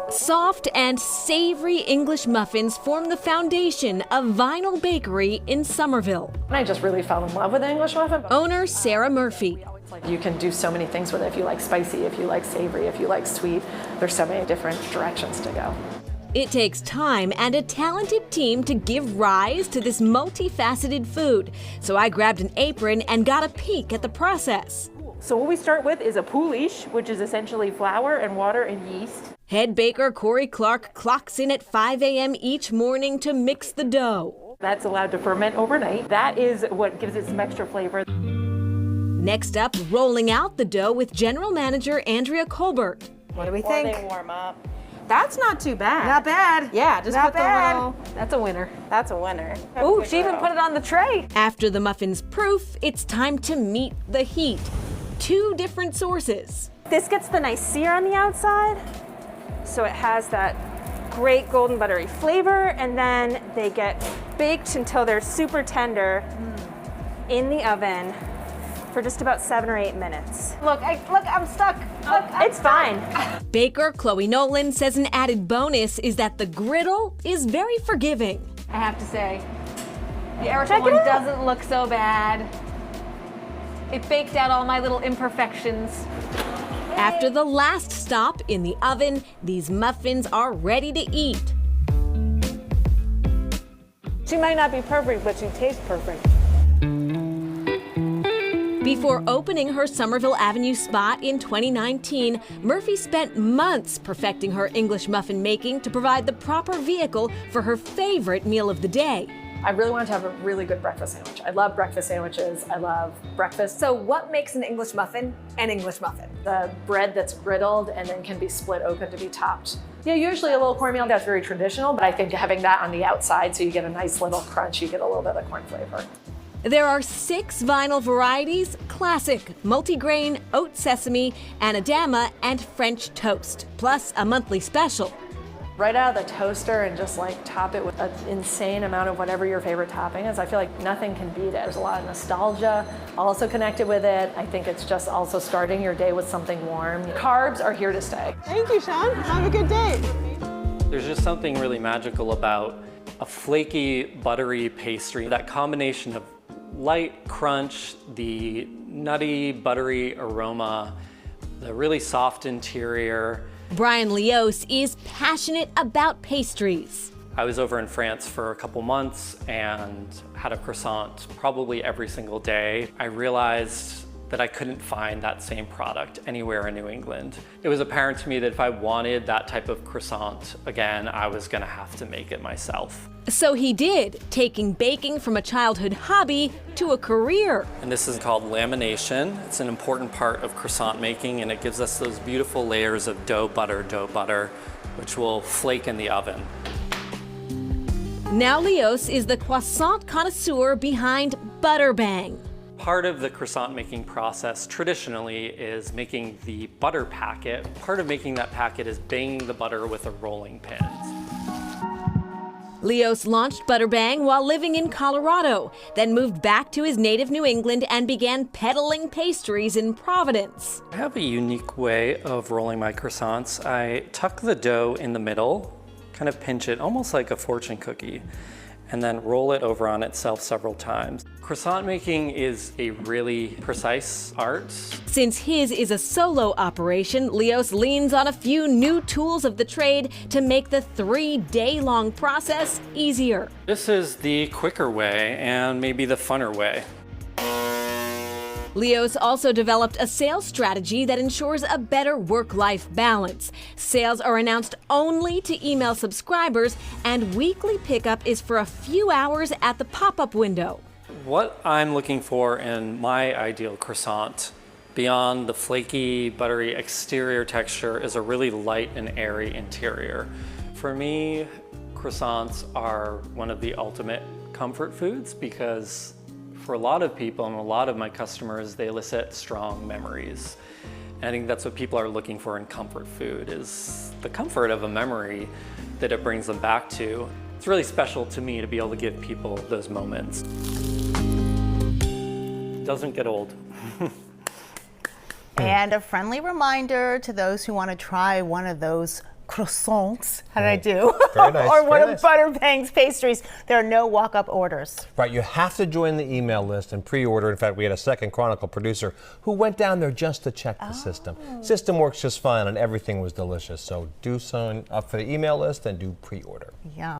Soft and savory English muffins form the foundation of Vinal Bakery in Somerville. I just really fell in love with the English muffin. Owner Sarah Murphy. You can do so many things with it. If you like spicy, if you like savory, if you like sweet, there's so many different directions to go. It takes time and a talented team to give rise to this multifaceted food. So I grabbed an apron and got a peek at the process. So what we start with is a pouliche, which is essentially flour and water and yeast. Head baker Corey Clark clocks in at 5 a.m. each morning to mix the dough. That's allowed to ferment overnight. That is what gives it some extra flavor. Next up, rolling out the dough with General Manager Andrea Colbert. What do we think? They warm up. That's not too bad. Not bad. Yeah, just not put bad. the little. That's a winner. That's a winner. Ooh, she even put it on the tray. After the muffin's proof, it's time to meet the heat. 2 different sources. This gets the nice sear on the outside, so it has that great golden buttery flavor, and then they get baked until they're super tender in the oven for just about 7 or 8 minutes. Look, I'm stuck. Look, It's fine. Baker Chloe Nolan says an added bonus is that the griddle is very forgiving. I have to say, the Erica one doesn't look so bad. It baked out all my little imperfections. After the last stop in the oven, these muffins are ready to eat. She might not be perfect, but she tastes perfect. Before opening her Somerville Avenue spot in 2019, Murphy spent months perfecting her English muffin making to provide the proper vehicle for her favorite meal of the day. I really wanted to have a really good breakfast sandwich. I love breakfast sandwiches. I love breakfast. So what makes an English muffin an English muffin? The bread that's griddled and then can be split open to be topped. Yeah, usually a little cornmeal, that's very traditional, but I think having that on the outside so you get a nice little crunch, you get a little bit of corn flavor. There are 6 vinyl varieties: classic, multigrain, oat sesame, anadama, and French toast, plus a monthly special. Right out of the toaster and just like top it with an insane amount of whatever your favorite topping is. I feel like nothing can beat it. There's a lot of nostalgia also connected with it. I think it's just also starting your day with something warm. Carbs are here to stay. Thank you, Sean. Have a good day. There's just something really magical about a flaky, buttery pastry. That combination of light crunch, the nutty, buttery aroma, the really soft interior. Brian Leos is passionate about pastries. I was over in France for a couple months and had a croissant probably every single day. I realized that I couldn't find that same product anywhere in New England. It was apparent to me that if I wanted that type of croissant again, I was gonna have to make it myself. So he did, taking baking from a childhood hobby to a career. And this is called lamination. It's an important part of croissant making, and it gives us those beautiful layers of dough butter, which will flake in the oven. Now Leos is the croissant connoisseur behind Butterbang. Part of the croissant making process traditionally is making the butter packet. Part of making that packet is banging the butter with a rolling pin. Leos launched Butterbang while living in Colorado, then moved back to his native New England and began peddling pastries in Providence. I have a unique way of rolling my croissants. I tuck the dough in the middle, kind of pinch it almost like a fortune cookie, and then roll it over on itself several times. Croissant making is a really precise art. Since his is a solo operation, Leos leans on a few new tools of the trade to make the 3-day-long process easier. This is the quicker way and maybe the funner way. Leos also developed a sales strategy that ensures a better work-life balance. Sales are announced only to email subscribers, and weekly pickup is for a few hours at the pop-up window. What I'm looking for in my ideal croissant, beyond the flaky, buttery exterior texture, is a really light and airy interior. For me, croissants are one of the ultimate comfort foods because for a lot of people and a lot of my customers, they elicit strong memories. And I think that's what people are looking for in comfort food, is the comfort of a memory that it brings them back to. It's really special to me to be able to give people those moments. Doesn't get old. And a friendly reminder to those who want to try one of those croissants. How did I do? Very nice. Or one very of nice. Butterbang's pastries. There are no walk-up orders. Right, you have to join the email list and pre-order. In fact, we had a Second Chronicle producer who went down there just to check the system. System works just fine and everything was delicious. So do sign up for the email list and do pre-order. Yeah.